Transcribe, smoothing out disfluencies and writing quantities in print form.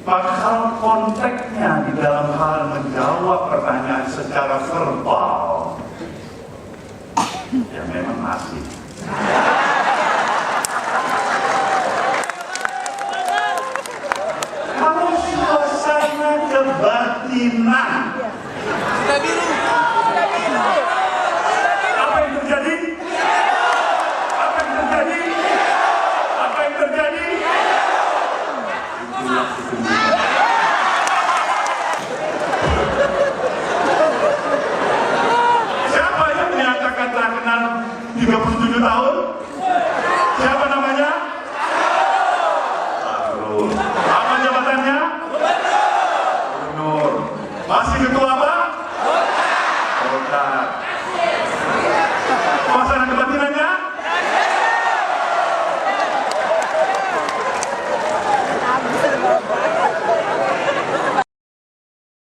Maka konteksnya di dalam hal menjawab pertanyaan secara verbal ya memang masih. Kalau suasana kebatinan, apa yang terjadi? Apa yang terjadi? Apa yang terjadi? Itulah sesungguhnya. Siapa yang menyatakan telah kenal 37 tahun? Siapa namanya? Apa jabatannya? Gubernur. Masih ketua